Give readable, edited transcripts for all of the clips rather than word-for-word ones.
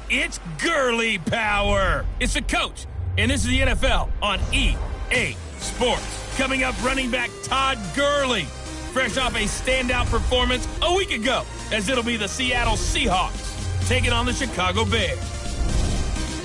It's Gurley Power. It's the coach, and this is the NFL on EA Sports. Coming up, running back Todd Gurley, fresh off a standout performance a week ago, as it'll be the Seattle Seahawks taking on the Chicago Bears.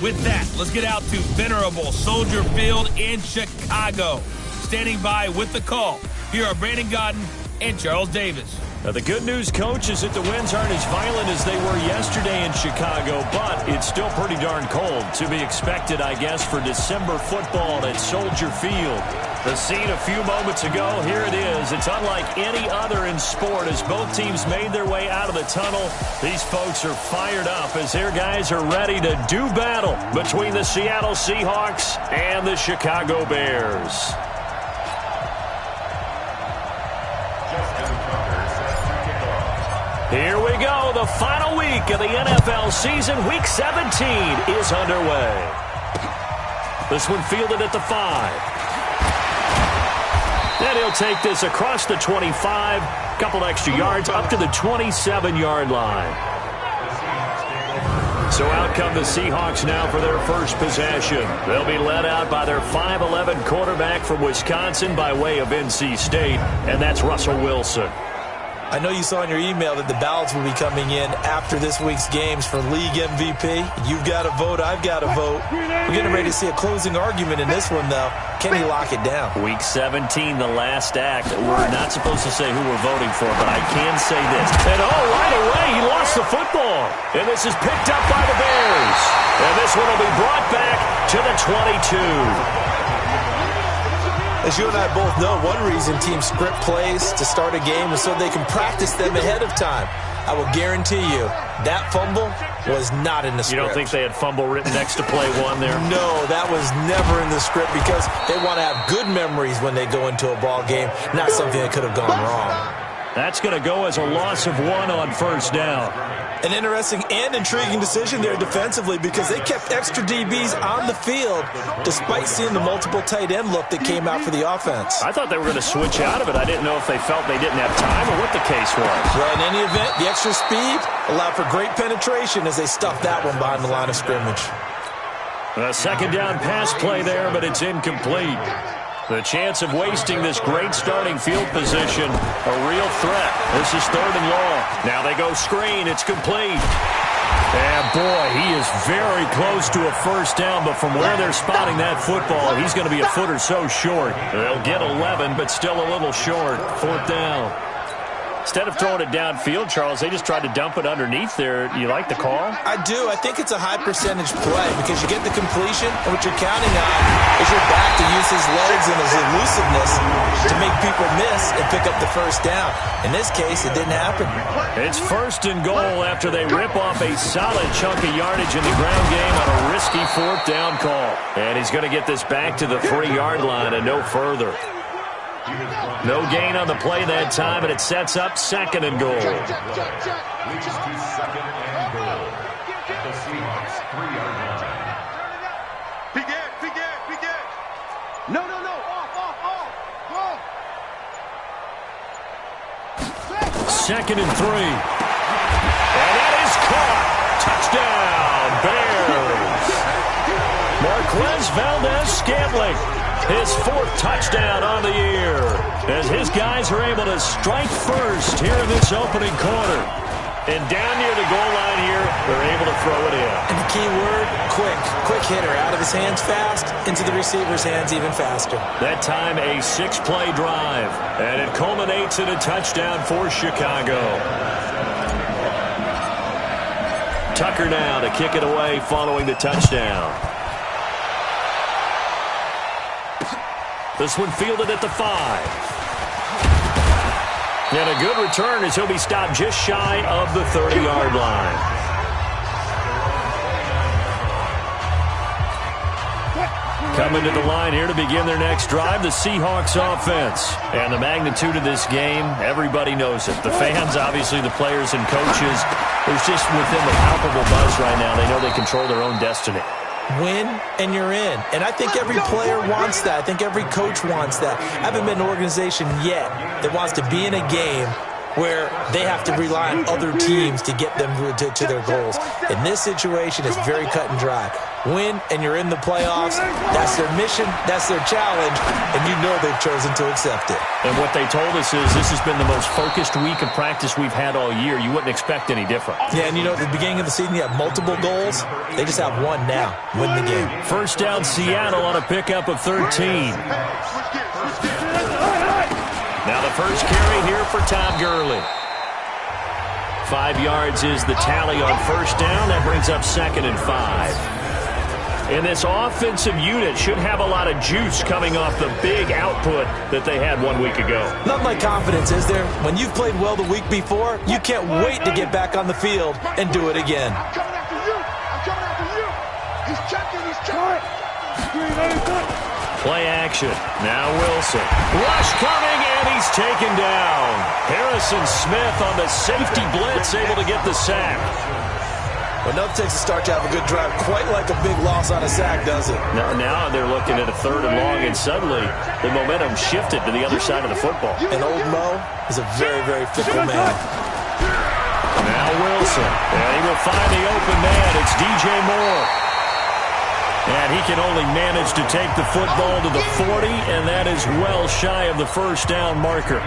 With that, let's get out to venerable Soldier Field in Chicago. Standing by with the call, here are Brandon Gaudin and Charles Davis. Now, the good news, Coach, is that the winds aren't as violent as they were yesterday in Chicago, but it's still pretty darn cold. To be expected, I guess, for December football at Soldier Field. The scene a few moments ago, here it is. It's unlike any other in sport as both teams made their way out of the tunnel. These folks are fired up as their guys are ready to do battle between the Seattle Seahawks and the Chicago Bears. Here we go. The final week of the NFL season. Week 17 is underway. This one fielded at the 5. And he'll take this across the 25. Couple extra yards up to the 27-yard line. So out come the Seahawks now for their first possession. They'll be led out by their 5'11 quarterback from Wisconsin by way of NC State, and that's Russell Wilson. I know you saw in your email that the ballots will be coming in after this week's games for League MVP. You've got a vote. I've got a vote. We're getting ready to see a closing argument in this one, though. Can he lock it down? Week 17, the last act. We're not supposed to say who we're voting for, but I can say this. And right away, he lost the football. And this is picked up by the Bears. And this one will be brought back to the 22. As you and I both know, one reason teams script plays to start a game is so they can practice them ahead of time. I will guarantee you that fumble was not in the script. You don't think they had fumble written next to play one there? No, that was never in the script because they want to have good memories when they go into a ball game, not something that could have gone wrong. That's going to go as a loss of 1 on first down. An interesting and intriguing decision there defensively because they kept extra DBs on the field despite seeing the multiple tight end look that came out for the offense. I thought they were going to switch out of it. I didn't know if they felt they didn't have time or what the case was. Well, in any event, the extra speed allowed for great penetration as they stuffed that one behind the line of scrimmage. A second down pass play there, but it's incomplete. The chance of wasting this great starting field position, a real threat. This is 3rd and long. Now they go screen. It's complete. And, boy, he is very close to a first down, but from where they're spotting that football, he's going to be a foot or so short. They'll get 11, but still a little short. 4th down. Instead of throwing it downfield, Charles, they just tried to dump it underneath there. You like the call? I do. I think it's a high percentage play because you get the completion, and what you're counting on is your back to use his legs and his elusiveness to make people miss and pick up the first down. In this case, it didn't happen. It's 1st and goal after they rip off a solid chunk of yardage in the ground game on a risky 4th down call. And he's going to get this back to the 3-yard line and no further. No gain on the play that time, and it sets up 2nd and goal. Which is to 2nd and goal. The Seahawks 3-yard line. Begin. No. Off. 2nd and 3. And that is caught. Touchdown, Bears. Marquez Valdez-Scantling. His 4th touchdown on the year as his guys are able to strike first here in this opening quarter. And down near the goal line here, they're able to throw it in. And the key word, quick. Quick hitter. Out of his hands fast, into the receiver's hands even faster. That time a 6-play drive, and it culminates in a touchdown for Chicago. Tucker now to kick it away following the touchdown. This one fielded at the 5. And a good return as he'll be stopped just shy of the 30-yard line. Coming to the line here to begin their next drive, the Seahawks offense. And the magnitude of this game, everybody knows it. The fans, obviously the players and coaches, there's just within the palpable buzz right now. They know they control their own destiny. Win, and you're in. And I think every player wants that. I think every coach wants that. I haven't been an organization yet that wants to be in a game where they have to rely on other teams to get them to their goals. In this situation, it's very cut and dry. Win, and you're in the playoffs. That's their mission. That's their challenge, and you know they've chosen to accept it. And what they told us is this has been the most focused week of practice we've had all year. You wouldn't expect any different. Yeah, and you know, at the beginning of the season, you have multiple goals. They just have one now. Win the game. First down, Seattle on a pickup of 13. Now the first carry here for Todd Gurley. 5 yards is the tally on first down. That brings up 2nd and 5. And this offensive unit should have a lot of juice coming off the big output that they had 1 week ago. Nothing like confidence, is there? When you've played well the week before, you can't wait to get back on the field and do it again. I'm coming after you. I'm coming after you. He's checking. He's checking. Play action. Now Wilson. Rush coming, and he's taken down. Harrison Smith on the safety blitz, able to get the sack. Well, nothing takes a start to have a good drive quite like a big loss on a sack, does it? Now they're looking at a 3rd and long, and suddenly the momentum shifted to the other side of the football. And old Mo is a very, very fickle man. Now Wilson. And he will find the open man. It's DJ Moore. And he can only manage to take the football to the 40, and that is well shy of the first down marker.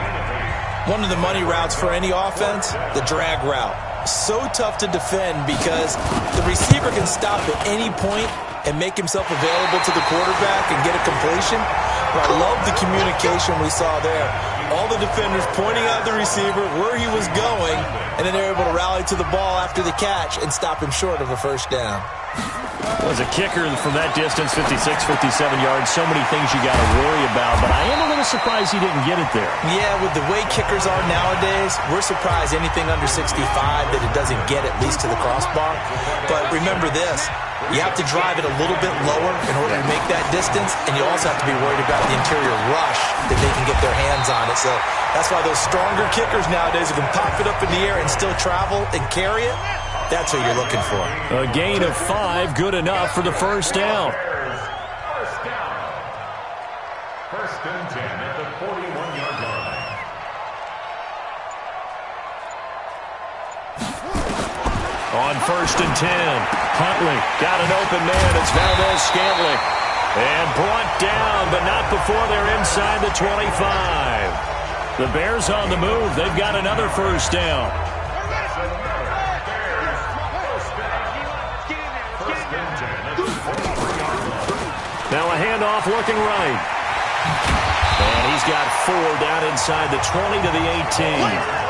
One of the money routes for any offense, the drag route. So tough to defend because the receiver can stop at any point and make himself available to the quarterback and get a completion. But I love the communication we saw there. All the defenders pointing out the receiver, where he was going, and then they're able to rally to the ball after the catch and stop him short of a first down. As a kicker from that distance, 56, 57 yards, so many things you got to worry about, but I am a little surprised he didn't get it there. Yeah, with the way kickers are nowadays, we're surprised anything under 65 that it doesn't get at least to the crossbar. But remember this, you have to drive it a little bit lower in order to make that distance, and you also have to be worried about the interior rush that they can get their hands on it. So that's why those stronger kickers nowadays who can pop it up in the air and still travel and carry it, that's what you're looking for. A gain of 5, good enough for the first down. First and 10 at the 41-yard line. On first and 10, Huntley got an open man. It's Valdez Scantling. And brought down, but not before they're inside the 25. The Bears on the move. They've got another first down. Now a handoff looking right. And he's got 4 down inside the 20 to the 18.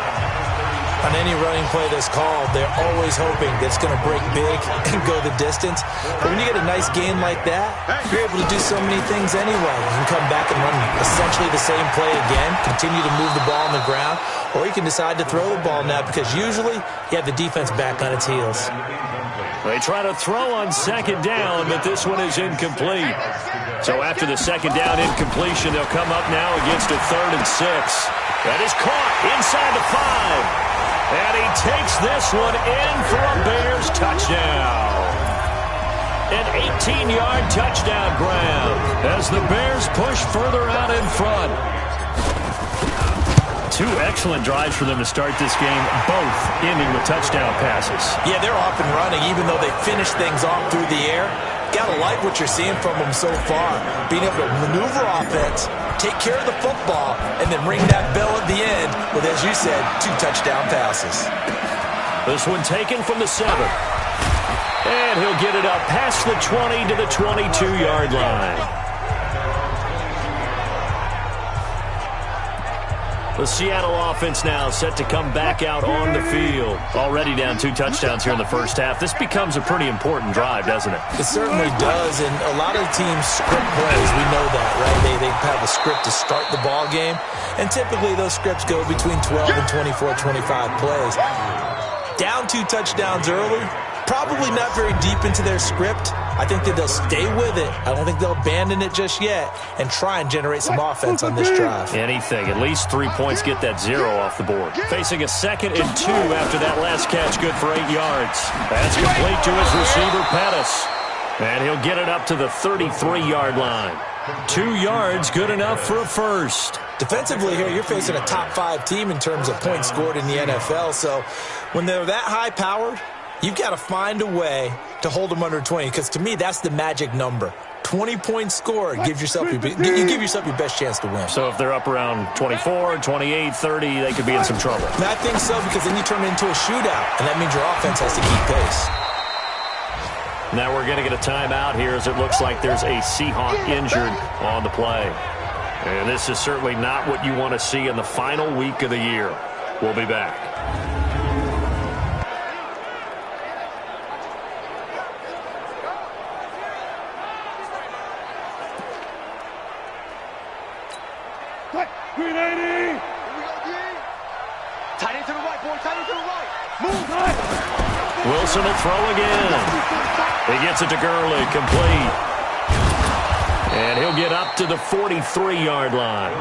On any running play that's called, they're always hoping that it's going to break big and go the distance. But when you get a nice game like that, you're able to do so many things anyway. You can come back and run essentially the same play again, continue to move the ball on the ground, or you can decide to throw the ball now because usually you have the defense back on its heels. They try to throw on second down, but this one is incomplete. So after the second down incompletion, they'll come up now against a 3rd and 6. That is caught inside the 5. And he takes this one in for a Bears touchdown. An 18-yard touchdown grab as the Bears push further out in front. 2 excellent drives for them to start this game, both ending with touchdown passes. Yeah, they're off and running, even though they finish things off through the air. Gotta like what you're seeing from them so far. Being able to maneuver offense, take care of the football, and then ring that bell at the end with, as you said, 2 touchdown passes. This one taken from the 7. And he'll get it up past the 20 to the 22-yard line. The Seattle offense now set to come back out on the field. Already down 2 touchdowns here in the first half. This becomes a pretty important drive, doesn't it? It certainly does, and a lot of teams script plays. We know that, right? They have a script to start the ball game, and typically those scripts go between 12 and 24, 25 plays. Down 2 touchdowns early, probably not very deep into their script. I think that they'll stay with it. I don't think they'll abandon it just yet and try and generate some offense on this drive. Anything. At least 3 points, get that 0 off the board. Facing a 2nd and 2 after that last catch, good for 8 yards. That's complete to his receiver, Pettis. And he'll get it up to the 33-yard line. 2 yards, good enough for a first. Defensively here, you're facing a top 5 team in terms of points scored in the NFL. So when they're that high-powered, you've got to find a way to hold them under 20, because to me, that's the magic number. 20 points scored, you give yourself your best chance to win. So if they're up around 24, 28, 30, they could be in some trouble. And I think so, because then you turn it into a shootout, and that means your offense has to keep pace. Now we're going to get a timeout here, as it looks like there's a Seahawk injured on the play. And this is certainly not what you want to see in the final week of the year. We'll be back. Tight end to the right, boy. Tight end to the right. Move. Wilson will throw again. He gets it to Gurley, complete. And he'll get up to the 43-yard line.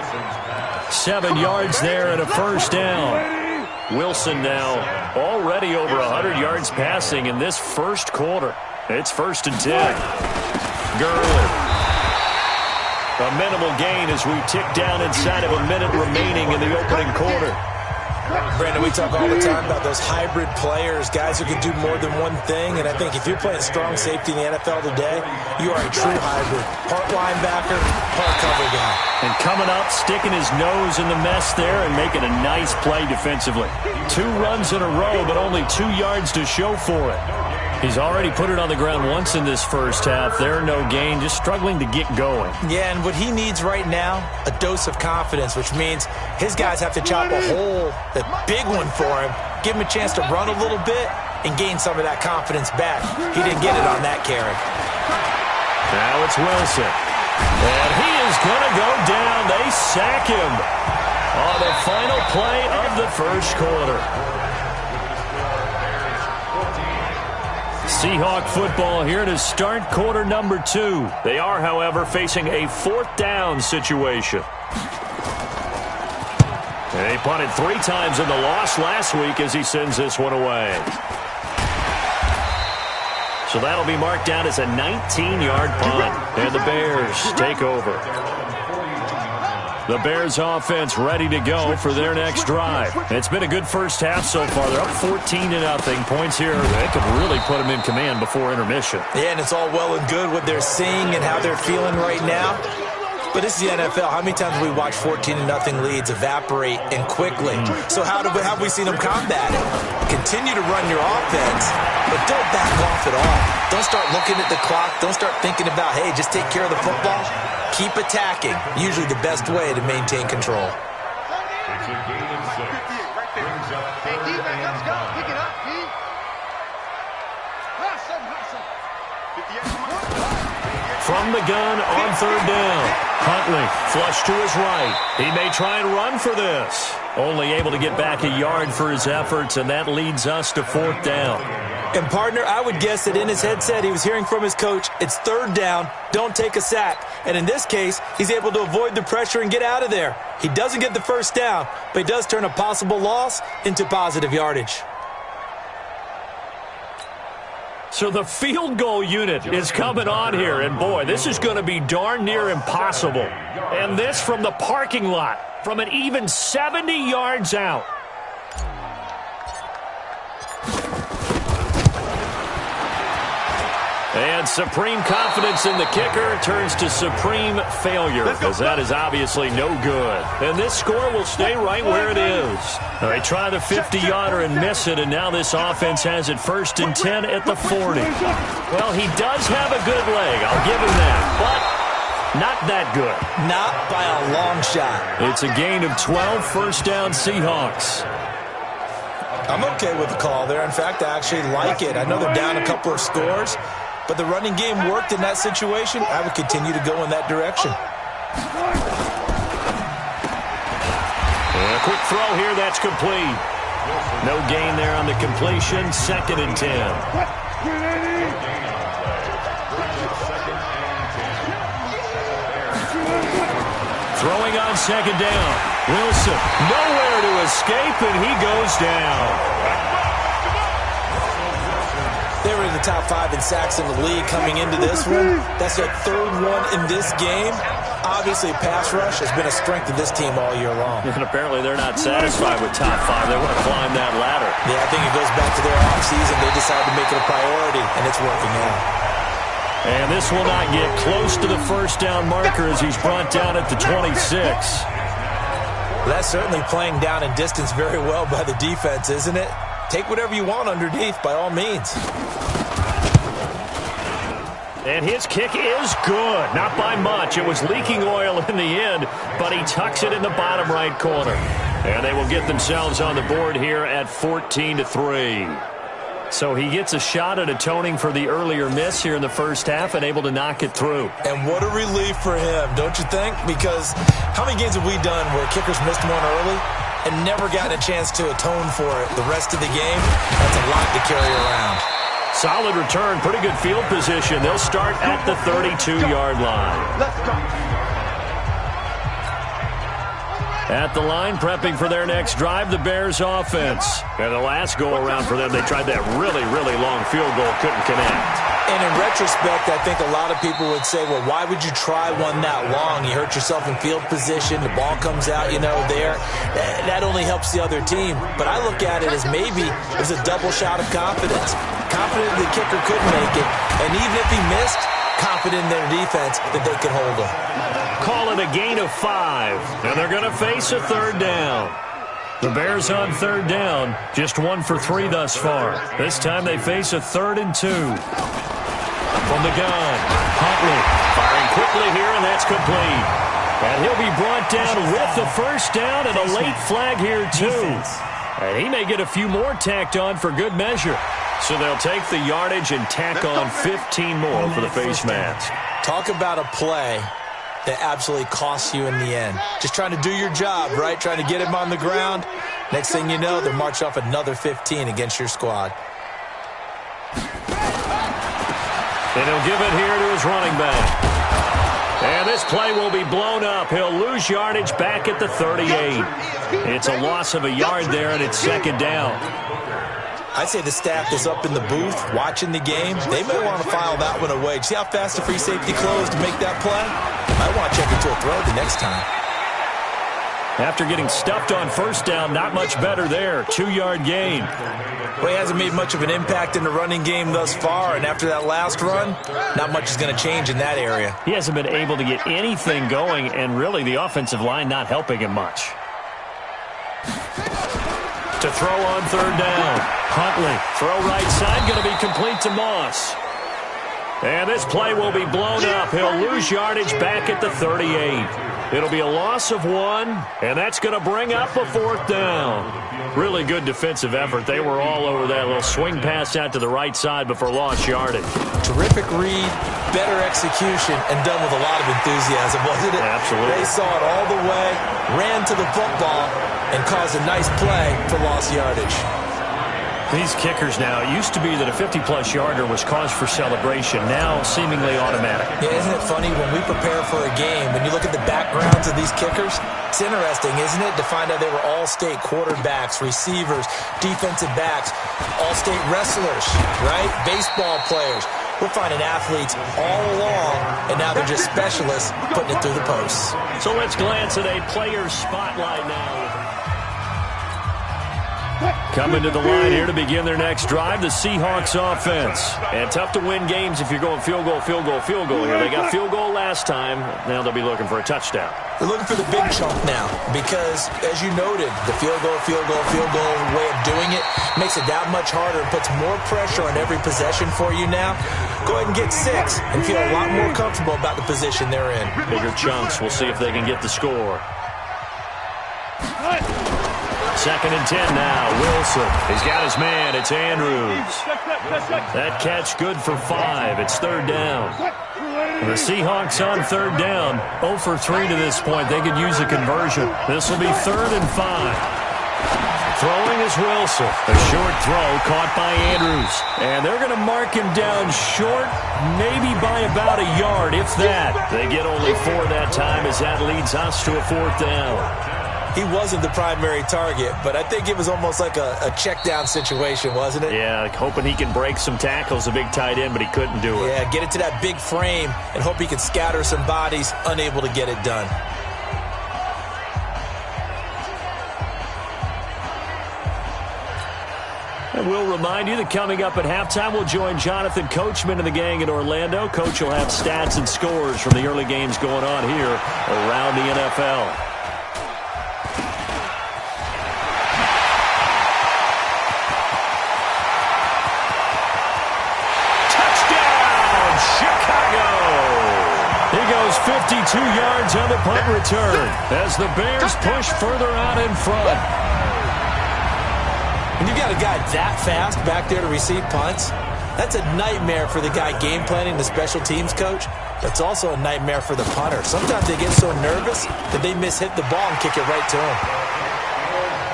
7 yards there and a first down. Wilson now already over 100 yards passing in this first quarter. It's 1st and 10. Gurley. A minimal gain as we tick down inside of a minute remaining in the opening quarter. Brandon, we talk all the time about those hybrid players, guys who can do more than one thing, and I think if you're playing strong safety in the NFL today, you are a true hybrid. Part linebacker, part cover guy. And coming up, sticking his nose in the mess there and making a nice play defensively. 2 runs in a row, but only 2 yards to show for it. He's already put it on the ground once in this first half. There, no gain, just struggling to get going. Yeah, and what he needs right now, a dose of confidence, which means his guys have to chop a hole, a big one for him, give him a chance to run a little bit and gain some of that confidence back. He didn't get it on that carry. Now it's Wilson. And he is going to go down. They sack him on the final play of the first quarter. Seahawk football here to start quarter number 2. They are, however, facing a 4th down situation. They punted 3 times in the loss last week as he sends this one away. So that'll be marked down as a 19-yard punt. And the Bears take over. The Bears offense ready to go for their next drive. It's been a good first half so far. They're up 14-0. Points here, they could really put them in command before intermission. Yeah, and it's all well and good what they're seeing and how they're feeling right now. But this is the NFL. How many times have we watched 14-0 leads evaporate and quickly? So how have we seen them combat it? Continue to run your offense, but don't back off at all. Don't start looking at the clock. Don't start thinking about, hey, just take care of the football. Keep attacking. Usually the best way to maintain control. It's a gain of 6. Brings up 3rd and 5. Pick it up, D. From the gun on 3rd down. Huntley flush to his right. He may try and run for this. Only able to get back a yard for his efforts, and that leads us to 4th down. And, partner, I would guess that in his headset he was hearing from his coach, it's 3rd down, don't take a sack. And in this case, he's able to avoid the pressure and get out of there. He doesn't get the first down, but he does turn a possible loss into positive yardage. So the field goal unit is coming on here, and boy, this is going to be darn near impossible. And this from the parking lot, from an even 70 yards out. And supreme confidence in the kicker turns to supreme failure, as that is obviously no good. And this score will stay right where it is. They try the 50-yarder and miss it, and now this offense has it 1st and 10 at the 40. Well, he does have a good leg, I'll give him that, but not that good. Not by a long shot. It's a gain of 12, 1st down Seahawks. I'm okay with the call there. In fact, I actually like it. I know they're down a couple of scores, but the running game worked in that situation. I would continue to go in that direction. And a quick throw here, that's complete. No gain there on the completion. 2nd and 10. Throwing on 2nd down. Wilson, nowhere to escape, and he goes down. They were in the top 5 in sacks in the league coming into this one. That's their 3rd one in this game. Obviously, pass rush has been a strength of this team all year long. And apparently they're not satisfied with top 5. They want to climb that ladder. Yeah, I think it goes back to their offseason. They decided to make it a priority, and it's working out. And this will not get close to the first down marker as he's brought down at the 26. Well, that's certainly playing down in distance very well by the defense, isn't it? Take whatever you want underneath, by all means. And his kick is good. Not by much. It was leaking oil in the end, but he tucks it in the bottom right corner. And they will get themselves on the board here at 14-3. So he gets a shot at atoning for the earlier miss here in the first half and able to knock it through. And what a relief for him, don't you think? Because how many games have we done where kickers missed one early and never gotten a chance to atone for it the rest of the game? That's a lot to carry around. Solid return, pretty good field position. They'll start at the 32-yard line. Let's go. At the line, prepping for their next drive, the Bears offense. And the last go-around for them, they tried that really, really long field goal, couldn't connect. And in retrospect, I think a lot of people would say, well, why would you try one that long? You hurt yourself in field position. The ball comes out, there. That only helps the other team. But I look at it as maybe it was a double shot of confidence. Confident the kicker could make it. And even if he missed, confident in their defense that they could hold him. Call it a gain of 5. And they're going to face a third down. The Bears on third down, just 1 for 3 thus far. This time they face a 3rd and 2. From the gun, Huntley firing quickly here, and that's complete. And he'll be brought down with the first down and a late flag here, too. And he may get a few more tacked on for good measure. So they'll take the yardage and tack on 15 more for the face mask. Talk about a play that absolutely costs you in the end. Just trying to do your job, right? Trying to get him on the ground. Next thing you know, they'll march off another 15 against your squad. And he'll give it here to his running back. And this play will be blown up. He'll lose yardage back at the 38. It's a loss of a yard there, and it's second down. I'd say the staff that's up in the booth watching the game, they may want to file that one away. See how fast the free safety closed to make that play? I want to check it to a throw the next time. After getting stuffed on first down, not much better there. 2-yard gain. Well, he hasn't made much of an impact in the running game thus far, and after that last run, not much is going to change in that area. He hasn't been able to get anything going, and really the offensive line not helping him much. To throw on third down. Huntley, throw right side, going to be complete to Moss. And this play will be blown up. He'll lose yardage back at the 38. It'll be a loss of 1, and that's going to bring up a 4th down. Really good defensive effort. They were all over that little swing pass out to the right side before lost yardage. Terrific read, better execution, and done with a lot of enthusiasm, wasn't it? Absolutely. They saw it all the way, ran to the football, and caused a nice play for lost yardage. These kickers now, it used to be that a 50-plus yarder was cause for celebration, now seemingly automatic. Yeah, isn't it funny when we prepare for a game, when you look at the backgrounds of these kickers, it's interesting, isn't it, to find out they were all-state quarterbacks, receivers, defensive backs, all-state wrestlers, right? Baseball players. We're finding athletes all along, and now they're just specialists putting it through the posts. So let's glance at a player's spotlight now. Coming to the line here to begin their next drive, the Seahawks offense. And tough to win games if you're going field goal, field goal, field goal here. They got field goal last time. Now they'll be looking for a touchdown. They're looking for the big chunk now because, as you noted, the field goal way of doing it makes it that much harder and puts more pressure on every possession for you now. Go ahead and get 6 and feel a lot more comfortable about the position they're in. Bigger chunks. We'll see if they can get the score. 2nd and 10 now. Wilson. He's got his man. It's Andrews. That catch good for 5. It's 3rd down. The Seahawks on 3rd down. 0 for 3 to this point. They could use a conversion. This will be 3rd and 5. Throwing is Wilson. A short throw caught by Andrews. And they're going to mark him down short, maybe by about a yard, if that. They get only 4 that time as that leads us to a 4th down. he wasn't the primary target, but I think it was almost like a check down situation, wasn't it? Yeah, like hoping he can break some tackles, a big tight end, but he couldn't do it. Yeah, get it to that big frame and hope he can scatter some bodies, unable to get it done. And we'll remind you that coming up at halftime, we'll join Jonathan Coachman and the gang in Orlando. Coach will have stats and scores from the early games going on here around the NFL. He goes 52 yards on the punt return as the Bears push further out in front. When you got a guy that fast back there to receive punts, that's a nightmare for the guy game planning, the special teams coach. That's also a nightmare for the punter. Sometimes they get so nervous that they mishit the ball and kick it right to him.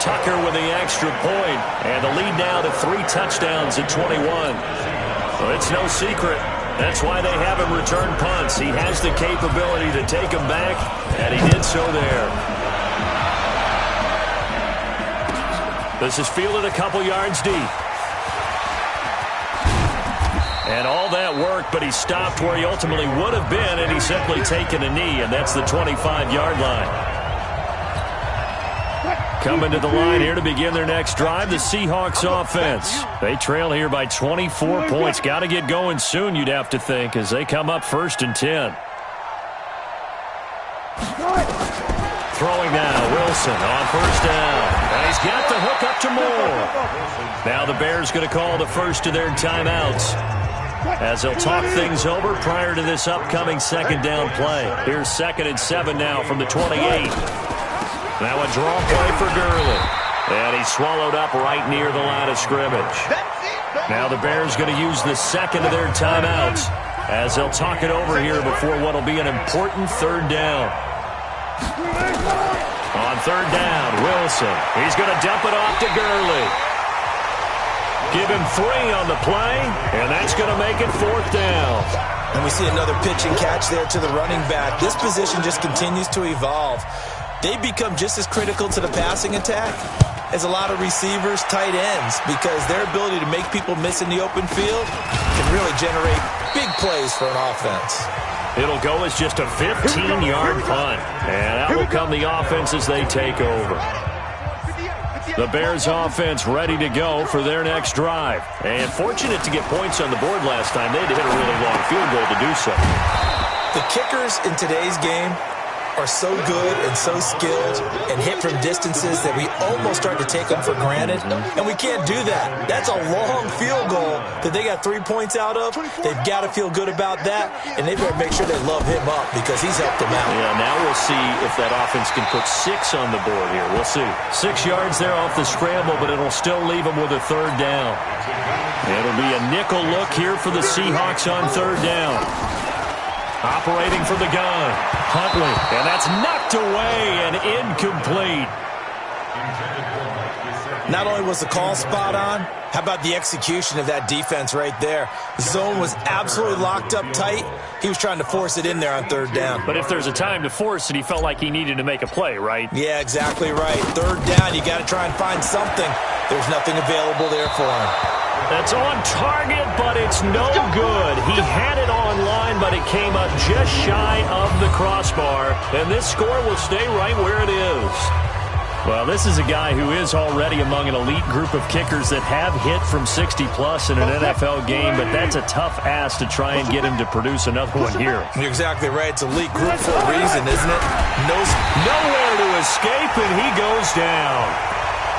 Tucker with the extra point, and the lead now to 3 touchdowns at 21. Well, it's no secret. That's why they have him return punts. He has the capability to take them back, and he did so there. This is fielded a couple yards deep. And all that work, but he stopped where he ultimately would have been, and he's simply taken a knee, and that's the 25-yard line. Coming to the line here to begin their next drive, the Seahawks offense. They trail here by 24 points. Got to get going soon, you'd have to think, as they come up 1st and 10. Throwing now, Wilson on 1st down. And he's got the hook up to Moore. Now the Bears going to call the first of their timeouts as they'll talk things over prior to this upcoming 2nd down play. Here's 2nd and 7 now from the 28. Now a draw play for Gurley. And he's swallowed up right near the line of scrimmage. Now the Bears going to use the 2nd of their timeouts as they'll talk it over here before what will be an important 3rd down. On 3rd down, Wilson. He's going to dump it off to Gurley. Give him 3 on the play, and that's going to make it 4th down. And we see another pitch and catch there to the running back. This position just continues to evolve. They become just as critical to the passing attack as a lot of receivers, tight ends, because their ability to make people miss in the open field can really generate big plays for an offense. It'll go as just a 15-yard punt, and that will come the offense as they take over. The Bears offense ready to go for their next drive. And fortunate to get points on the board last time. They had to hit a really long field goal to do so. The kickers in today's game are so good and so skilled and hit from distances that we almost start to take them for granted, and we can't do that. That's a long field goal that they got 3 points out of. They've got to feel good about that, and they better make sure they love him up because he's helped them out. Yeah, now we'll see if that offense can put 6 on the board here. We'll see. 6 yards there off the scramble, but it'll still leave them with a 3rd down. It'll be a nickel look here for the Seahawks on 3rd down. Operating from the gun, Huntley, and that's knocked away and incomplete. Not only was the call spot on, how about the execution of that defense right there? The zone was absolutely locked up tight. He was trying to force it in there on 3rd down. But if there's a time to force it, he felt like he needed to make a play, right? Yeah, exactly right. 3rd down, you got to try and find something. There's nothing available there for him. That's on target, but it's no good. He had it on line, but it came up just shy of the crossbar. And this score will stay right where it is. Well, this is a guy who is already among an elite group of kickers that have hit from 60-plus in an NFL game, but that's a tough ask to try and get him to produce another one here. You're exactly right. It's a elite group for a reason, isn't it? Nowhere to escape, and he goes down.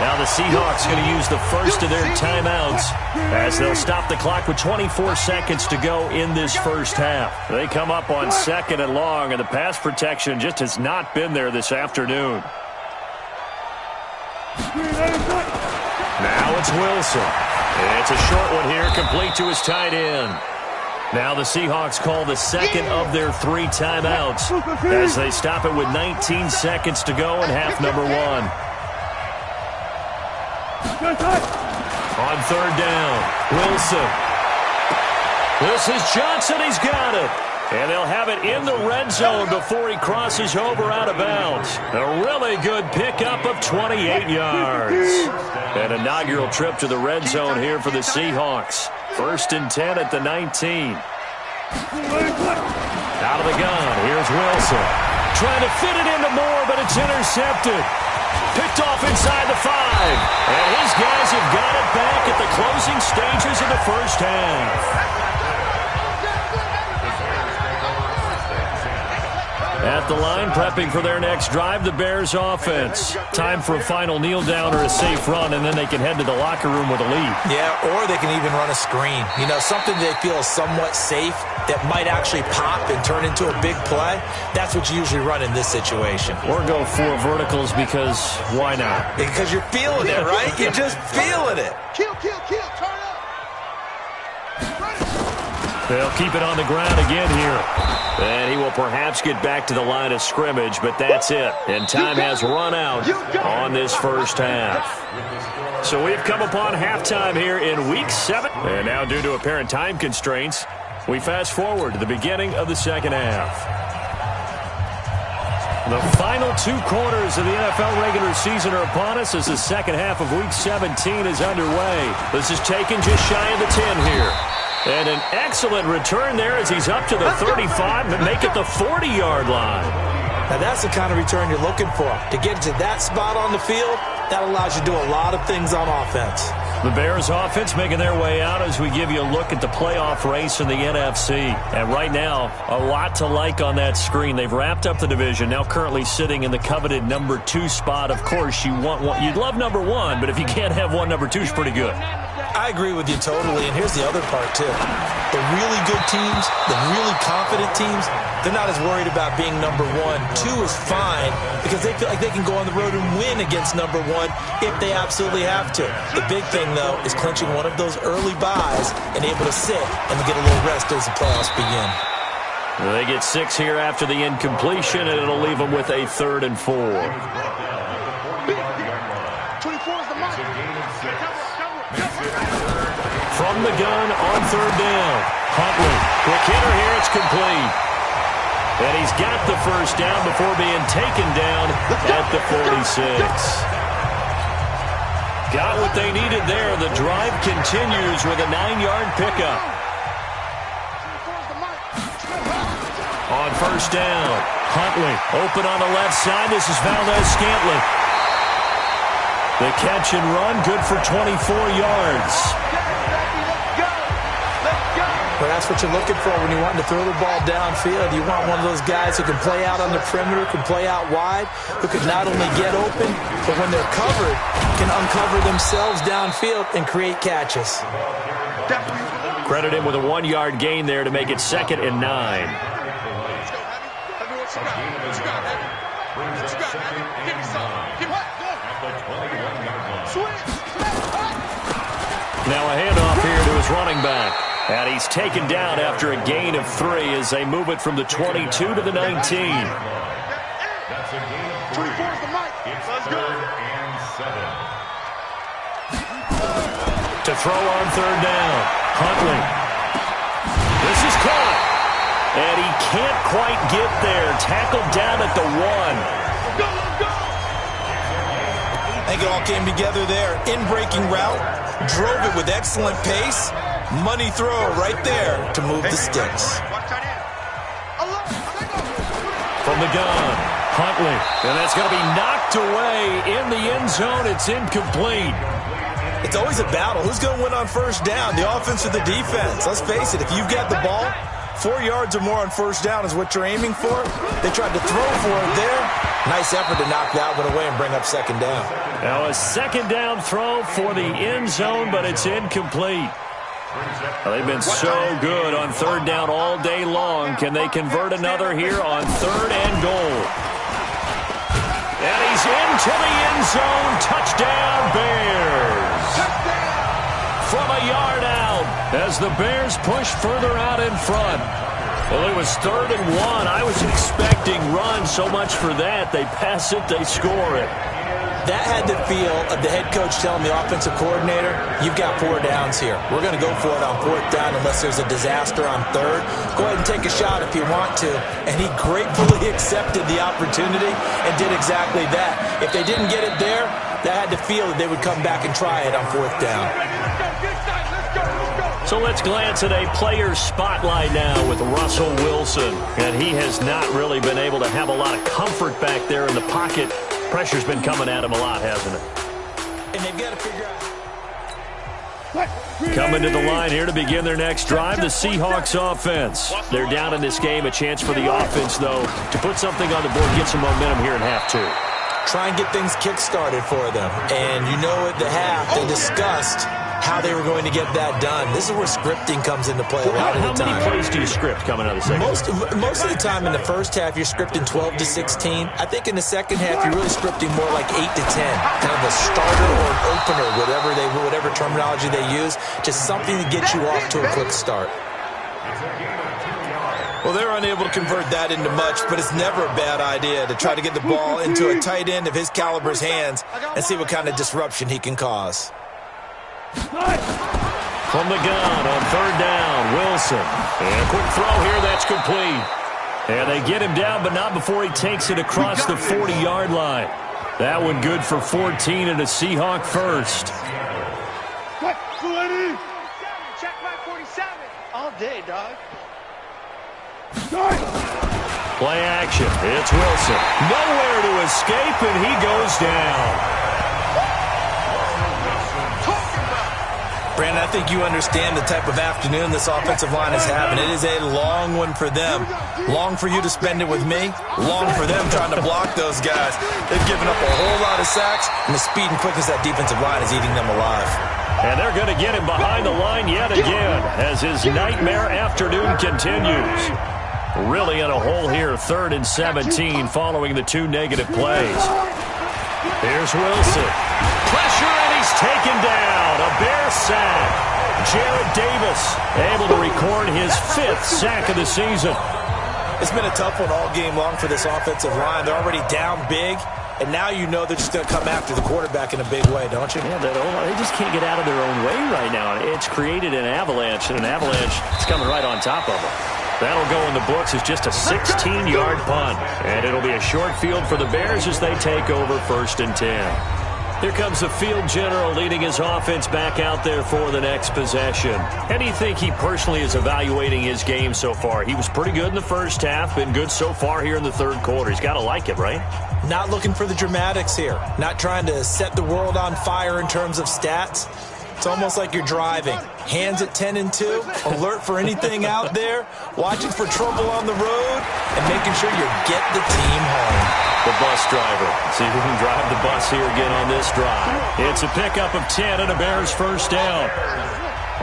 Now the Seahawks going to use the first of their timeouts as they'll stop the clock with 24 seconds to go in this first half. They come up on 2nd and long, and the pass protection just has not been there this afternoon. Now it's Wilson. It's a short one here, complete to his tight end. Now the Seahawks call the 2nd of their 3 timeouts as they stop it with 19 seconds to go in half number 1. On 3rd down, Wilson. This is Johnson. He's got it. And they'll have it in the red zone before he crosses over out of bounds. A really good pickup of 28 yards. An inaugural trip to the red zone here for the Seahawks. 1st and 10 at the 19. Out of the gun, here's Wilson. Trying to fit it into Moore, but it's intercepted. Picked off inside the 5. And his guys have got it back at the closing stages of the first half. At the line, prepping for their next drive, the Bears offense. Time for a final kneel down or a safe run, and then they can head to the locker room with a lead. Yeah, or they can even run a screen. You know, something they feel is somewhat safe that might actually pop and turn into a big play. That's what you usually run in this situation. Or go 4 verticals because why not? Because you're feeling it, right? You're just feeling it. Kill, turn up. They'll keep it on the ground again here. And he will perhaps get back to the line of scrimmage, but that's it. And time has run out on this first half. So we've come upon halftime here in Week 7. And now, due to apparent time constraints, we fast forward to the beginning of the second half. The final 2 quarters of the NFL regular season are upon us as the second half of Week 17 is underway. This is taken just shy of the 10 here. And an excellent return there as he's up to the 35 and make it the 40-yard line. Now that's the kind of return you're looking for. To get to that spot on the field, that allows you to do a lot of things on offense. The Bears offense making their way out as we give you a look at the playoff race in the NFC. And right now, a lot to like on that screen. They've wrapped up the division, now currently sitting in the coveted number 2 spot. Of course, you want one. You'd love number 1, but if you can't have one, number 2 is pretty good. I agree with you totally, and here's the other part, too. The really good teams, the really confident teams, they're not as worried about being number 1. 2 is fine because they feel like they can go on the road and win against number 1 if they absolutely have to. The big thing, though, is clinching one of those early byes and able to sit and get a little rest as the playoffs begin. They get 6 here after the incompletion, and it'll leave them with a 3rd and 4. 24 is the mark. From the gun on 3rd down. Huntley, quick hitter here, it's complete. And he's got the first down before being taken down at the 46. Got what they needed there. The drive continues with a 9-yard pickup. On 1st down, Huntley open on the left side. This is Valdez-Scantling. The catch and run, good for 24 yards. Well, that's what you're looking for when you want to throw the ball downfield. You want one of those guys who can play out on the perimeter, can play out wide, who can not only get open, but when they're covered, can uncover themselves downfield and create catches. Credit him with a 1-yard gain there to make it 2nd and 9. Now a handoff here to his running back. And he's taken down after a gain of 3 as they move it from the 22 to the 19. That's a gain of 3. 24 is the mic. Let's go. To throw on 3rd down. Huntley. This is caught. And he can't quite get there. Tackled down at the 1. Let's go. I think it all came together there. In-breaking route. Drove it with excellent pace. Money throw right there to move the sticks. From the gun, Huntley. And that's going to be knocked away in the end zone. It's incomplete. It's always a battle. Who's going to win on 1st down, the offense or the defense? Let's face it, if you've got the ball, 4 yards or more on 1st down is what you're aiming for. They tried to throw for it there. Nice effort to knock that one away and bring up 2nd down. Now a 2nd down throw for the end zone, but it's incomplete. Well, they've been so good on 3rd down all day long. Can they convert another here on 3rd and goal? And he's into the end zone. Touchdown, Bears. From a yard out as the Bears push further out in front. Well, it was 3rd and 1. I was expecting run, so much for that. They pass it, they score it. That had the feel of the head coach telling the offensive coordinator, you've got 4 downs here. We're going to go for it on 4th down unless there's a disaster on 3rd. Go ahead and take a shot if you want to. And he gratefully accepted the opportunity and did exactly that. If they didn't get it there, that had the feel that they would come back and try it on 4th down. So let's glance at a player spotlight now with Russell Wilson. And he has not really been able to have a lot of comfort back there in the pocket. Pressure's been coming at him a lot, hasn't it? And they've got to figure out. Coming to the line here to begin their next drive, the Seahawks offense. They're down in this game. A chance for the offense, though, to put something on the board, get some momentum here in half 2. Try and get things kick-started for them. And you know at the half, they discussed how they were going to get that done. This is where scripting comes into play a lot of the time. How many plays do you script coming out of the second half? Most of the time in the first half, you're scripting 12 to 16. I think in the second half, you're really scripting more like 8 to 10. Kind of a starter or an opener, whatever terminology they use. Just something to get you off to a quick start. Well, they're unable to convert that into much, but it's never a bad idea to try to get the ball into a tight end of his caliber's hands and see what kind of disruption he can cause. From the gun on 3rd down, Wilson. And a quick throw here, that's complete. And they get him down, but not before he takes it across the 40-yard line. That one good for 14 and a Seahawk first. Check my 47. All day, dog. Play action. It's Wilson. Nowhere to escape, and he goes down. Brandon, I think you understand the type of afternoon this offensive line is having. It is a long one for them. Long for you to spend it with me. Long for them trying to block those guys. They've given up a whole lot of sacks, and the speed and quickness of that defensive line is eating them alive. And they're going to get him behind the line yet again as his nightmare afternoon continues. Really in a hole here, 3rd and 17 following the 2 negative plays. Here's Wilson. Pressure, and he's taken down. A Bear sack. Jarrad Davis able to record his 5th sack of the season. It's been a tough one all game long for this offensive line. They're already down big, and now you know they're just going to come after the quarterback in a big way, don't you? Yeah, they just can't get out of their own way right now. It's created an avalanche, and an avalanche is coming right on top of them. That'll go in the books as just a 16-yard punt. And it'll be a short field for the Bears as they take over 1st and 10. Here comes the field general leading his offense back out there for the next possession. How do you think he personally is evaluating his game so far? He was pretty good in the first half, been good so far here in the 3rd quarter. He's got to like it, right? Not looking for the dramatics here. Not trying to set the world on fire in terms of stats. It's almost like you're driving. Hands at 10 and 2, alert for anything out there, watching for trouble on the road, and making sure you get the team home. The bus driver. See who can drive the bus here again on this drive. It's a pickup of 10 and a Bears 1st down.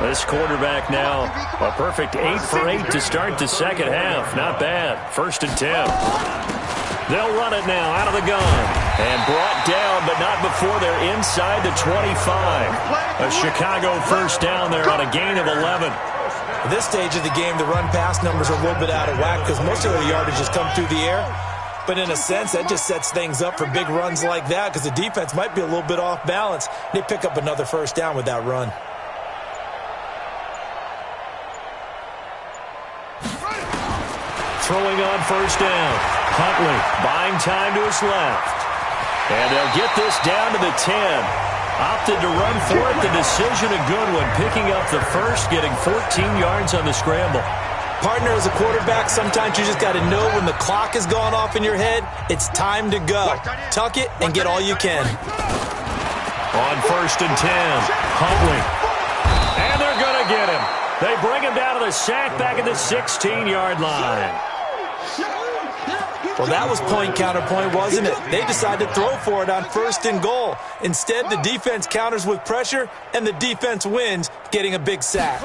This quarterback now, a perfect 8 for 8 to start the second half. Not bad. 1st and 10. They'll run it now out of the gun. And brought down, but not before they're inside the 25. A Chicago 1st down there on a gain of 11. At this stage of the game, the run-pass numbers are a little bit out of whack because most of the yardage has come through the air. But in a sense, that just sets things up for big runs like that because the defense might be a little bit off balance. They pick up another 1st down with that run. Throwing on 1st down. Huntley buying time to his left. And they'll get this down to the 10. Opted to run for it. The decision a good one. Picking up the 1st, getting 14 yards on the scramble. Partner, as a quarterback, sometimes you just got to know when the clock has gone off in your head, it's time to go. Tuck it and get all you can. On 1st and 10, Huntley. And they're going to get him. They bring him down to the sack back at the 16-yard line. Well, that was point counterpoint, wasn't it? They decided to throw for it on 1st and goal. Instead, the defense counters with pressure, and the defense wins, getting a big sack.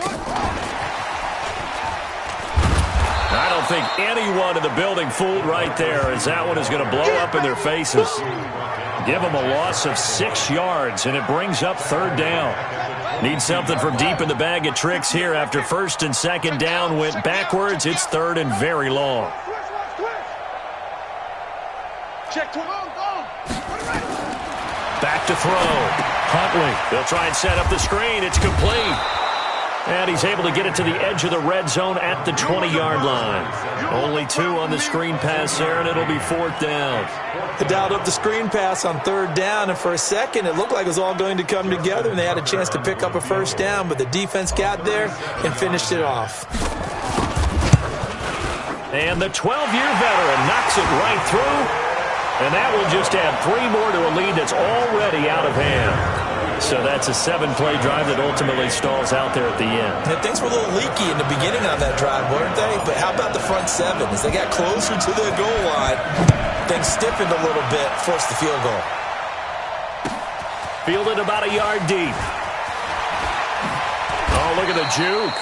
I don't think anyone in the building fooled right there, as that one is going to blow up in their faces. Give them a loss of 6 yards, and it brings up 3rd down. Need something from deep in the bag of tricks here after 1st and 2nd down went backwards. It's 3rd and very long. back to throw. Huntley, they'll try and set up the screen. It's complete. And he's able to get it to the edge of the red zone at the 20-yard line. Only 2 on the screen pass there, and it'll be 4th down. They dialed up the screen pass on 3rd down, and for a second it looked like it was all going to come together, and they had a chance to pick up a 1st down, but the defense got there and finished it off. And the 12-year veteran knocks it right through, and that will just add 3 more to a lead that's already out of hand. So that's a 7-play drive that ultimately stalls out there at the end. And things were a little leaky in the beginning on that drive, weren't they? But how about the front 7? As they got closer to their goal line, things stiffened a little bit, forced the field goal. Fielded about a yard deep. Oh, look at the juke.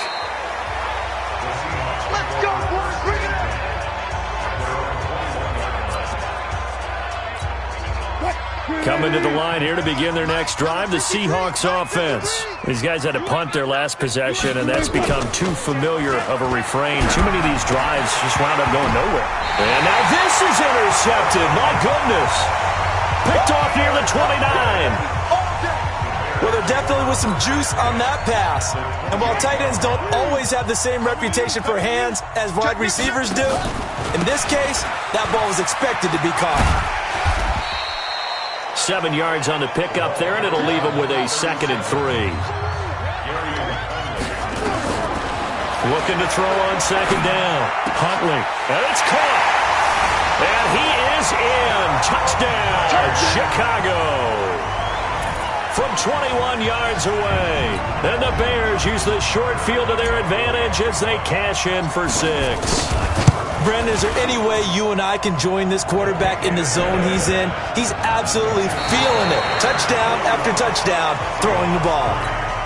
Let's go, boys. Bring it up. Coming to the line here to begin their next drive, the Seahawks offense. These guys had to punt their last possession, and that's become too familiar of a refrain. Too many of these drives just wound up going nowhere. And now this is intercepted. My goodness. Picked off near the 29. Well, there definitely was some juice on that pass. And while tight ends don't always have the same reputation for hands as wide receivers do, in this case, that ball was expected to be caught. 7 yards on the pickup there, and it'll leave him with a 2nd and 3. Looking to throw on 2nd down. Huntley, and it's caught. And he is in. Touchdown, Chicago. From 21 yards away. And the Bears use the short field to their advantage as they cash in for 6. Brandon, is there any way you and I can join this quarterback in the zone he's in? He's absolutely feeling it. Touchdown after touchdown, throwing the ball.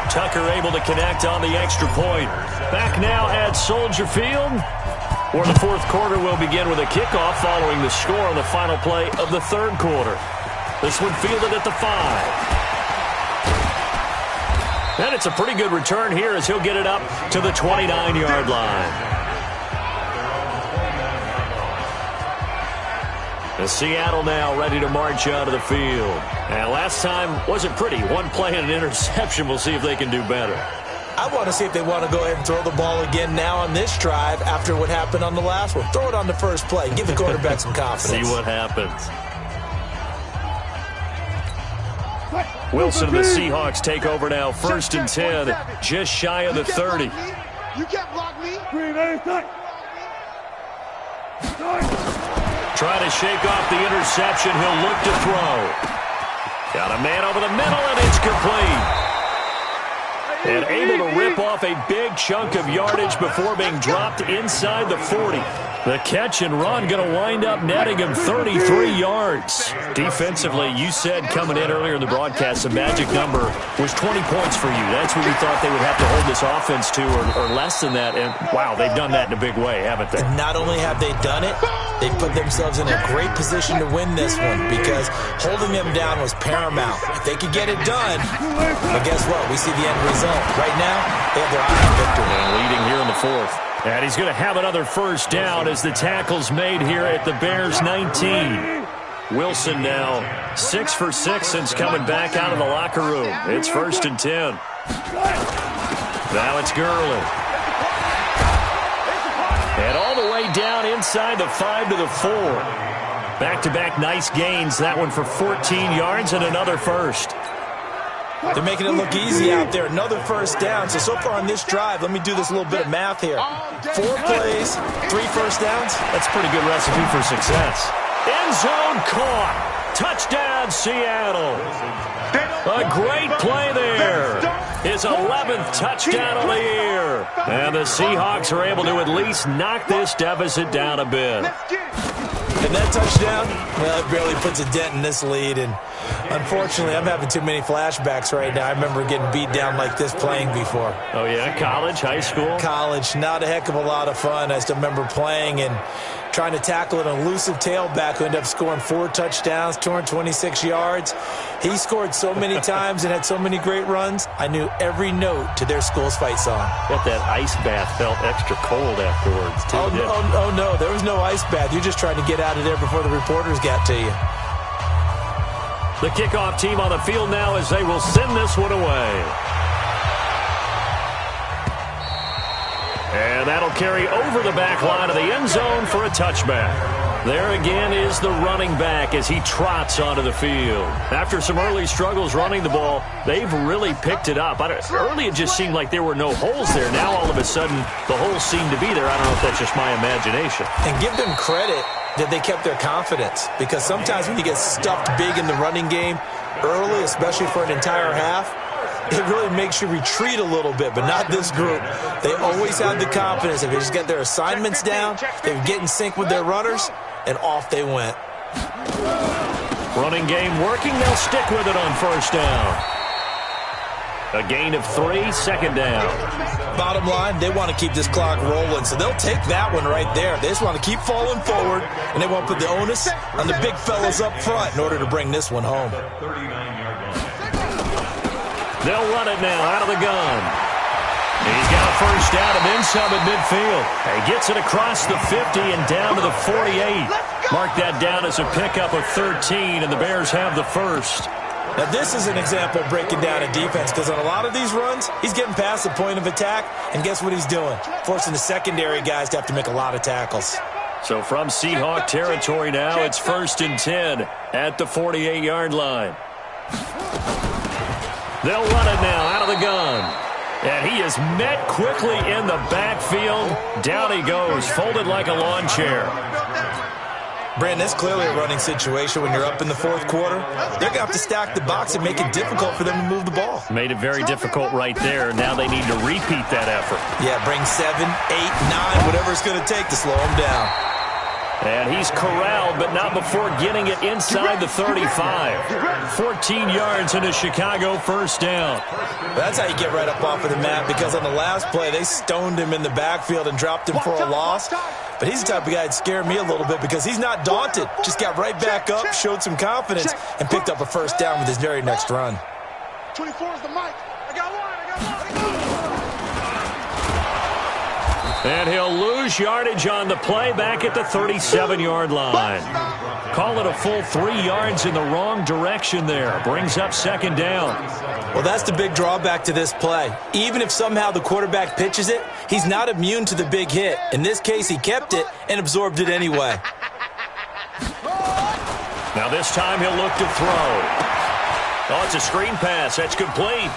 Tucker able to connect on the extra point. Back now at Soldier Field, where the 4th quarter will begin with a kickoff following the score on the final play of the 3rd quarter. This one fielded at the 5. And it's a pretty good return here as he'll get it up to the 29-yard line. And Seattle now ready to march out of the field. And last time wasn't pretty. 1 play and an interception. We'll see if they can do better. I want to see if they want to go ahead and throw the ball again now on this drive after what happened on the last one. Throw it on the first play. Give the quarterback some confidence. See what happens. Wilson and the Seahawks take over now. 1st and 10, just shy of the 30. You can't block me. Trying to shake off the interception. He'll look to throw. Got a man over the middle, and it's complete. And able to rip off a big chunk of yardage before being dropped inside the 40. The catch and run going to wind up netting him 33 yards. Defensively, you said coming in earlier in the broadcast, the magic number was 20 points for you. That's what we thought they would have to hold this offense to, or less than that. And, wow, they've done that in a big way, haven't they? And not only have they done it, they put themselves in a great position to win this one because holding them down was paramount. If they could get it done, but guess what? We see the end result. Right now, they have their eye on victory. And leading here in the 4th. And he's going to have another 1st down as the tackle's made here at the Bears 19. Wilson now 6 for 6 since coming back out of the locker room. It's 1st and 10. Now it's Gurley. And all the way down inside the 5 to the 4. Back-to-back nice gains. That one for 14 yards and another 1st. They're making it look easy out there. Another 1st down. So far on this drive, let me do this little bit of math here. 4 plays, 3 1st downs. That's a pretty good recipe for success. End zone caught. Touchdown, Seattle. A great play there. His 11th touchdown of the year. And the Seahawks are able to at least knock this deficit down a bit. And that touchdown, well, it barely puts a dent in this lead. And unfortunately, I'm having too many flashbacks right now. I remember getting beat down like this playing before. Oh, yeah? College, high school? College. Not a heck of a lot of fun. I still remember playing and trying to tackle an elusive tailback who ended up scoring 4 touchdowns, 226 yards. He scored so many times and had so many great runs, I knew every note to their school's fight song. Bet that ice bath felt extra cold afterwards, too. Oh, no. There was no ice bath. You're just trying to get out of there before the reporters got to you. The kickoff team on the field now as they will send this one away. And that'll carry over the back line of the end zone for a touchback. There again is the running back as he trots onto the field. After some early struggles running the ball, they've really picked it up. Early it just seemed like there were no holes there. Now all of a sudden the holes seem to be there. I don't know if that's just my imagination. And give them credit that they kept their confidence, because sometimes when you get stuffed big in the running game early, especially for an entire half, it really makes you retreat a little bit, but not this group. They always have the confidence. If they just get their assignments down, they would get in sync with their runners, and off they went. Running game working. They'll stick with it on first down. A gain of 3, second down. Bottom line, they want to keep this clock rolling, so they'll take that one right there. They just want to keep falling forward, and they won't put the onus on the big fellas up front in order to bring this one home. They'll run it now out of the gun. He's got a first down and then some at midfield. He gets it across the 50 and down to the 48. Mark that down as a pickup of 13, and the Bears have the first. Now, this is an example of breaking down a defense, because on a lot of these runs, he's getting past the point of attack, and guess what he's doing? Forcing the secondary guys to have to make a lot of tackles. So from Seahawk territory now, it's 1st and 10 at the 48-yard line. They'll run it now out of the gun. And he is met quickly in the backfield. Down he goes, folded like a lawn chair. Brandon, that's clearly a running situation when you're up in the fourth quarter. They're going to have to stack the box and make it difficult for them to move the ball. Made it very difficult right there. Now they need to repeat that effort. Yeah, bring 7, 8, 9, whatever it's going to take to slow them down. And he's corralled, but not before getting it inside the 35. 14 yards and a Chicago first down. That's how you get right up off of the mat, because on the last play, they stoned him in the backfield and dropped him for a loss. But he's the type of guy that scared me a little bit, because he's not daunted. Just got right back up, showed some confidence, and picked up a first down with his very next run. 24 is the mic. I got one. And he'll lose yardage on the play back at the 37-yard line. Call it a full 3 yards in the wrong direction there. Brings up second down. Well, that's the big drawback to this play. Even if somehow the quarterback pitches it, he's not immune to the big hit. In this case, he kept it and absorbed it anyway. Now this time he'll look to throw. Oh, it's a screen pass. That's complete.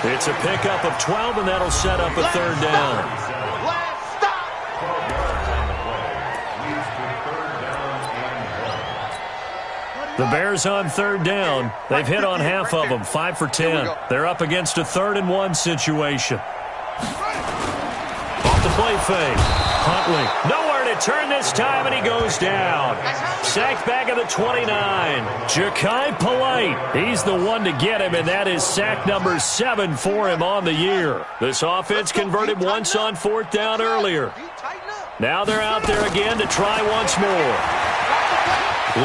It's a pickup of 12, and that'll set up a third down. The Bears on third down. They've hit on half of them, 5 for 10. They're up against a 3rd and 1 situation. Off the play fake. Huntley. Nowhere to turn this time, and he goes down. Sacked back at the 29. Jachai Polite. He's the one to get him, and that is sack number 7 for him on the year. This offense converted once on 4th down earlier. Now they're out there again to try once more.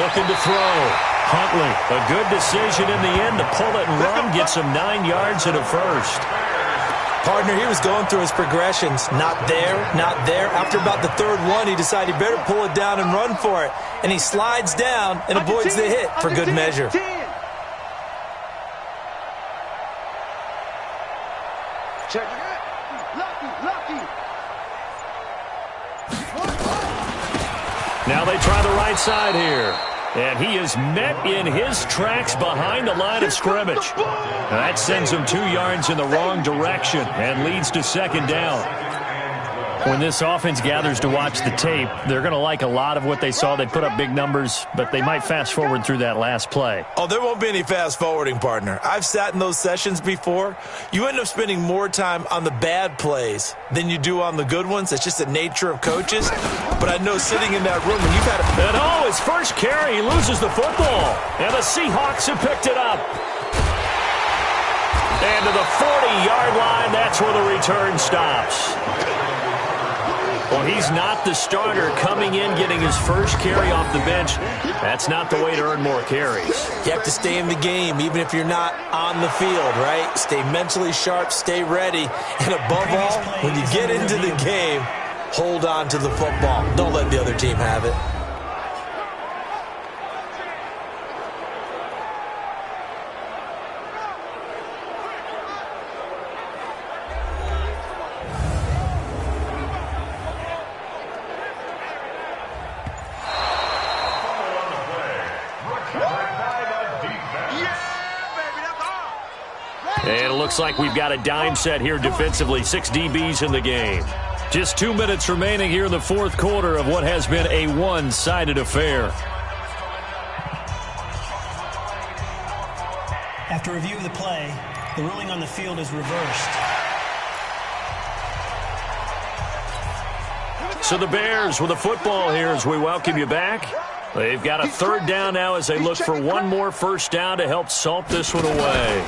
Looking to throw. Huntley, a good decision in the end to pull it and run, get some 9 yards and a first. Partner, he was going through his progressions. Not there, not there. After about the 3rd one, he decided he better pull it down and run for it. And he slides down and avoids the hit for good measure. Check it. Lucky. Now they try the right side here. And he is met in his tracks behind the line of scrimmage. That sends him 2 yards in the wrong direction and leads to second down. When this offense gathers to watch the tape, they're going to like a lot of what they saw. They put up big numbers, but they might fast forward through that last play. Oh, there won't be any fast forwarding, partner. I've sat in those sessions before. You end up spending more time on the bad plays than you do on the good ones. It's just the nature of coaches. But I know sitting in that room when you've had a... And oh, his first carry, he loses the football. And the Seahawks have picked it up. And to the 40-yard line, that's where the return stops. Well, he's not the starter coming in, getting his first carry off the bench. That's not the way to earn more carries. You have to stay in the game, even if you're not on the field, right? Stay mentally sharp, stay ready. And above all, when you get into the game, hold on to the football. Don't let the other team have it. And it looks like we've got a dime set here defensively. 6 DBs in the game. Just 2 minutes remaining here in the fourth quarter of what has been a one-sided affair. After review of the play, the ruling on the field is reversed. So the Bears with the football here as we welcome you back. They've got a third down now as they look for one more first down to help salt this one away.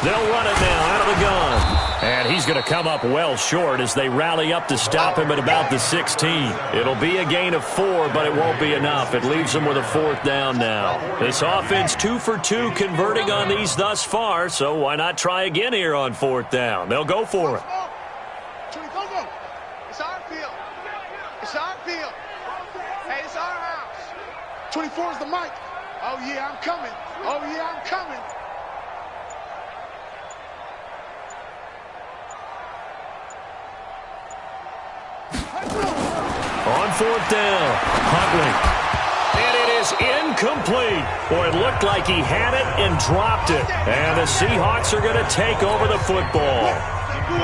They'll run it now out of the gun. And he's going to come up well short as they rally up to stop him at about the 16. It'll be a gain of 4, but it won't be enough. It leaves them with a fourth down now. This offense 2 for 2 converting on these thus far, so why not try again here on fourth down? They'll go for it. It's our field. It's our field. Hey, it's our house. 24 is the mic. Oh, yeah, I'm coming. Oh, yeah, I'm coming. On fourth down, Huntley. And it is incomplete. Boy, it looked like he had it and dropped it. And the Seahawks are going to take over the football.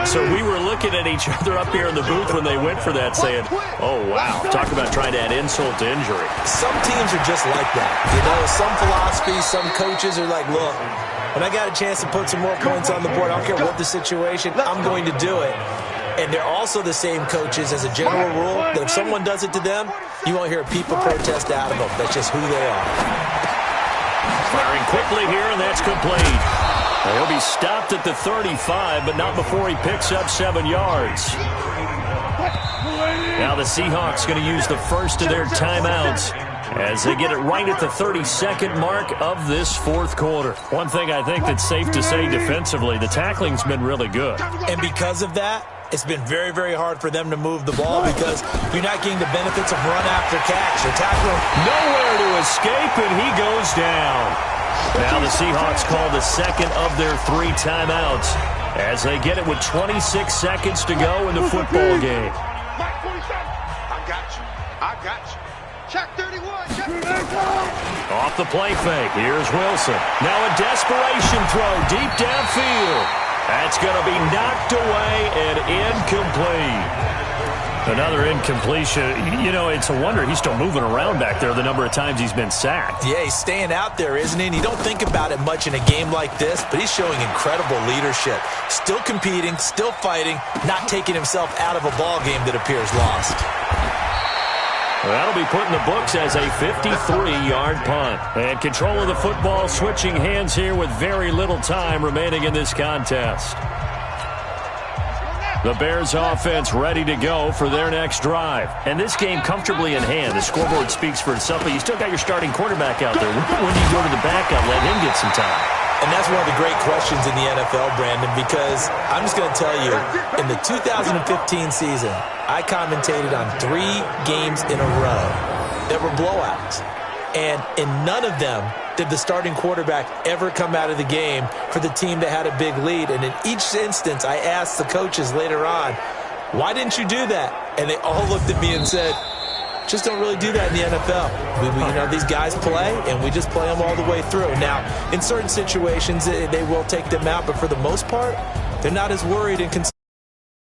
So we were looking at each other up here in the booth when they went for that saying, oh, wow, talk about trying to add insult to injury. Some teams are just like that. You know, some philosophies, some coaches are like, look, when I got a chance to put some more points on the board, I don't care what the situation, I'm going to do it. And they're also the same coaches as a general rule that if someone does it to them, you won't hear a people protest out of them. That's just who they are. Firing quickly here, and that's complete. He'll be stopped at the 35, but not before he picks up 7 yards. Now the Seahawks going to use the first of their timeouts as they get it right at the 32nd mark of this fourth quarter. One thing I think that's safe to say defensively, the tackling's been really good. And because of that, it's been very, very hard for them to move the ball because you're not getting the benefits of run after catch. They're tackling. Nowhere to escape, and he goes down. Now the Seahawks call the second of their 3 timeouts as they get it with 26 seconds to go in the football game. Mike 47. I got you. I got you. Check 31. Check. Off the play fake, here's Wilson. Now a desperation throw deep downfield. That's going to be knocked away and incomplete. Another incompletion. You know, it's a wonder he's still moving around back there the number of times he's been sacked. Yeah, he's staying out there, isn't he? And you don't think about it much in a game like this, but he's showing incredible leadership. Still competing, still fighting, not taking himself out of a ball game that appears lost. That'll be put in the books as a 53-yard punt. And control of the football switching hands here with very little time remaining in this contest. The Bears offense ready to go for their next drive. And this game comfortably in hand. The scoreboard speaks for itself, but you still got your starting quarterback out there. When do you go to the backup, let him get some time? And that's one of the great questions in the NFL, Brandon, because I'm just going to tell you, in the 2015 season, I commentated on 3 games in a row that were blowouts. And in none of them did the starting quarterback ever come out of the game for the team that had a big lead. And in each instance, I asked the coaches later on, why didn't you do that? And they all looked at me and said, just don't really do that in the NFL. You know, these guys play, and we just play them all the way through. Now, in certain situations, they will take them out, but for the most part, they're not as worried and concerned.